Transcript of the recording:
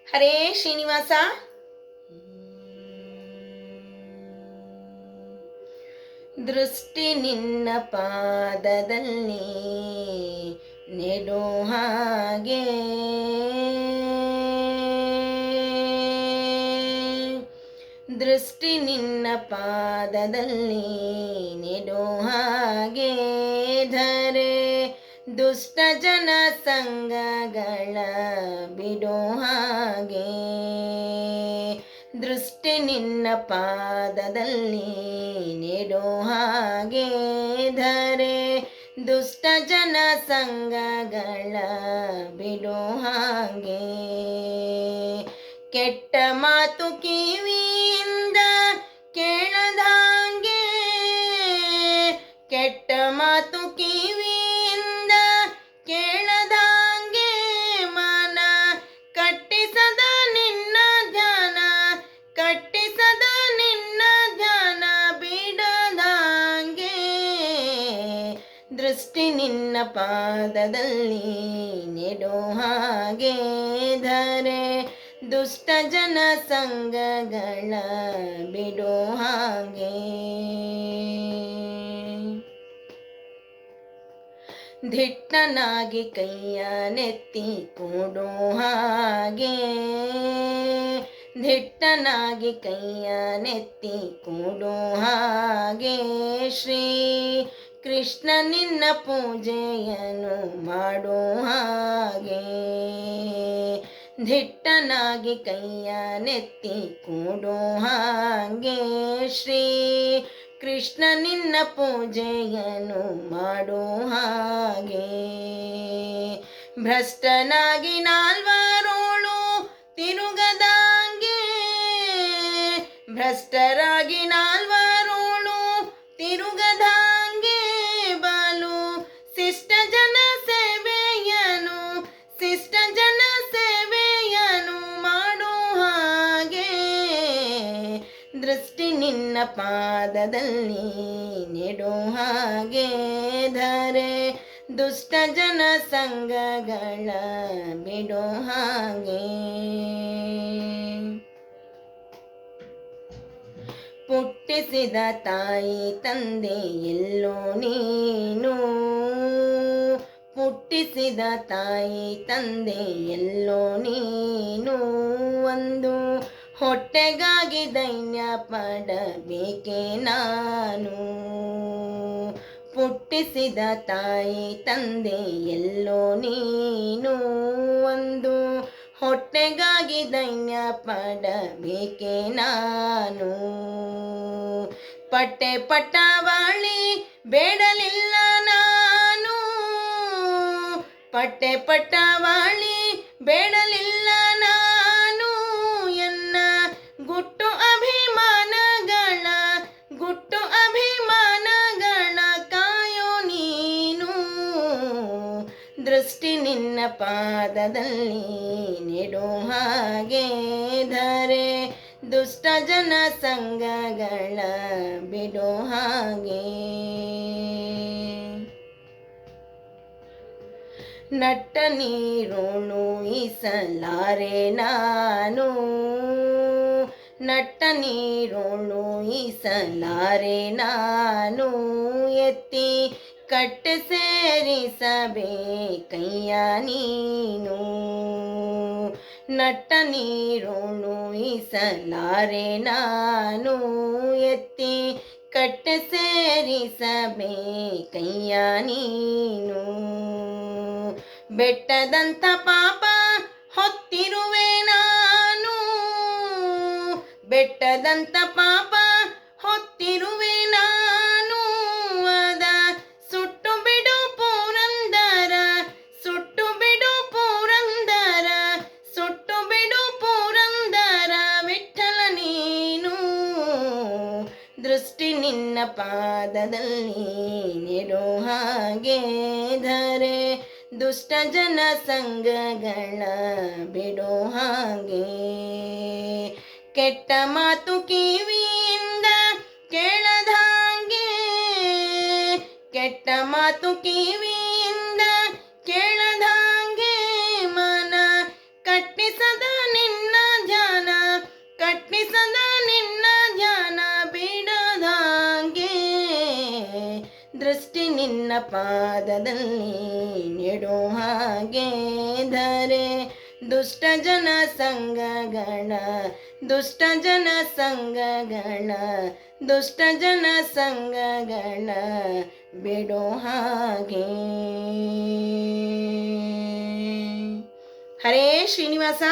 ಹರೇ ಶ್ರೀನಿವಾಸ. ದೃಷ್ಟಿ ನಿನ್ನ ಪಾದದಲ್ಲಿ ನೆಡು ಹಾಗೆ, ದೃಷ್ಟಿ ನಿನ್ನ ಪಾದದಲ್ಲಿ ನೆಡು ಹಾಗೆ, ಧರೆ ದುಷ್ಟ ಜನ ಸಂಗಗಳ ಬಿಡೋ ಹಾಗೆ. ದೃಷ್ಟಿ ನಿನ್ನ ಪಾದದಲ್ಲಿ ನೆಡೋ ಹಾಗೆ, ಧರೆ ದುಷ್ಟ ಜನ ಸಂಗಗಳ ಬಿಡೋ ಹಾಗೆ. ಕೆಟ್ಟ ಮಾತು ಕಿವಿಯಿಂದ ಕೇಳದಂಗೆ, ಕೆಟ್ಟ ಮಾತು ಕಿವಿಯಿಂದ ಕೇಳದಂಗೆ, ಮನ ಕಟ್ಟಿಸದ ನಿನ್ನ ಧ್ಯಾನ, ಕಟ್ಟಿಸದ ನಿನ್ನ ಧ್ಯಾನ ಬಿಡದಂಗೆ. ದೃಷ್ಟಿ ನಿನ್ನ ಪಾದದಲ್ಲಿ ನೆಡೋ ಹಾಗೆ, ಧರೆ ದುಷ್ಟ ಜನ ಸಂಗಗಳ ಬಿಡೋ ಹಾಗೆ. ದಿಟ್ಟನಾಗಿ ಕೈಯ ನೆತ್ತಿ ಕೊಡೋ ಹಾಗೆ, ದಿಟ್ಟನಾಗಿ ಕೈಯ ನೆತ್ತಿ ಕೊಡೋ ಹಾಗೆ. ಶ್ರೀ ಕೃಷ್ಣ ನಿನ್ನ ಪೂಜೆಯನ್ನು ಮಾಡೋ ಹಾಗೆ, ದಿಟ್ಟನಾಗಿ ಕೈಯ ನೆತ್ತಿ ಕೊಡೋ ಹಾಗೆ. ಶ್ರೀ ಕೃಷ್ಣ ನಿನ್ನ ಪೂಜೆಯನ್ನು ಮಾಡೋ ಹಾಗೆ. ಭ್ರಷ್ಟನಾಗಿ ನಾಲ್ವರೋಳು ತಿರುಗದಂಗೆ, ಭ್ರಷ್ಟರಾಗಿ ನಾಲ್ವರೋಳು ತಿರುಗದಂಗೆ, ಬಲು ಶಿಷ್ಟ ಜನ ಸೇವೆಯನು, ಶಿಷ್ಟ ಜನ ಸೇವೆಯನು ಮಾಡೋ ಹಾಗೆ. ದೃಷ್ಟಿ ನಿನ್ನ ಪಾದದಲ್ಲಿ ನೆಡೋ ಹಾಗೆ, ಧರೆ ದುಷ್ಟ ಜನ ಸಂಗಗಳ ಬಿಡೋ ಹಾಗೆ. ಪುಟ್ಟಿಸಿದ ತಾಯಿ ತಂದೆ ಎಲ್ಲೋ ನೀನು, ಪುಟ್ಟಿಸಿದ ತಾಯಿ ತಂದೆ ಎಲ್ಲೋ ನೀನು, ಒಂದು ಹೊಟ್ಟೆಗಾಗಿ ದೈನ್ಯ ಪಡಬೇಕೆ ನಾನು. ಪುಟ್ಟಿಸಿದ ತಾಯಿ ತಂದೆ ಎಲ್ಲೋ ನೀನು, ಒಂದು ಹೊಟ್ಟೆಗಾಗಿ ದೈನ್ಯ ಪಡಬೇಕೆ ನಾನು. ಪಟ್ಟೆ ಪಟ್ಟವಾಳಿ ಬೇಡಲಿಲ್ಲ ನಾನು, ಪಟ್ಟೆ ಪಟ್ಟವಾಳಿ ಬೇಡಲಿಲ್ಲ ನಾನು. ಎನ್ನ ಗುಟ್ಟು ಅಭಿಮಾನಗಳ, ಗುಟ್ಟು ಅಭಿಮಾನಗಳ ಕಾಯೋ ನೀನು. ದೃಷ್ಟಿ ನಿನ್ನ ಪಾದದಲ್ಲಿ ನೆಡೋ ಹಾಗೆ, ಧರೆ ದುಷ್ಟ ಜನ ಸಂಗಗಳ ಬಿಡೋ ಹಾಗೆ. ನಟ್ಟ ನೀರೋಳು ಈಸಲಾರೆ ನಾನು, ನಟ್ಟ ನೀರೋಳು ಈಸಲಾರೆ ನಾನು. ಎತ್ತಿ ಕಟ್ಟೆ ಸೇರಿಸಬೇಕಯ್ಯ ನೀನು, ನಟ್ಟ ನೀರೋಳು ಈಸಲಾರೆ ನಾನು. ಎತ್ತಿ ಕಟ್ಟೆ ಸೇರಿಸಬೇಕಯ್ಯ ನೀನು. ಬೆಟ್ಟದಂತ ಪಾಪ ಹೊತ್ತಿರುವೆ ನಾನು, ಬೆಟ್ಟದಂತ ಪಾಪ ಹೊತ್ತಿರುವೆ ನಾನು. ಅದ ಸುಟ್ಟು ಬಿಡು ಪುರಂದರ, ಸುಟ್ಟು ಬಿಡು ಪುರಂದರ, ಸುಟ್ಟು ಬಿಡು ಪುರಂದರ ವಿಠಲ ನೀನು. ದೃಷ್ಟಿ ನಿನ್ನ ಪಾದದಲ್ಲಿ ನೆಡೋ ಹಾಗೆ, ಧರೆ ದುಷ್ಟ ಜನ ಸಂಗಗಳ ಬಿಡೋ ಹಾಗೆ. ಕೆಟ್ಟ ಮಾತು ಕಿವಿಯಿಂದ ಕೇಳದಂಗೆ, ಕೆಟ್ಟ ಮಾತು ಕಿವಿಯಿಂದ ಕೇಳದಂಗೆ, ಮನ ಕಟ್ಟಿಸದ ನಿನ್ನ ದೃಷ್ಟಿ ನಿನ್ನ ಪಾದದಲ್ಲಿ ನೆಡು ಹಾಗೆ ಧರೆ ದುಷ್ಟ ಜನ ಸಂಗಗಳ ದುಷ್ಟ ಜನ ಸಂಗಗಳ ದುಷ್ಟ ಜನ ಸಂಗಗಳ ಬಿಡು ಹಾಗೆ. ಹರೇ ಶ್ರೀನಿವಾಸ.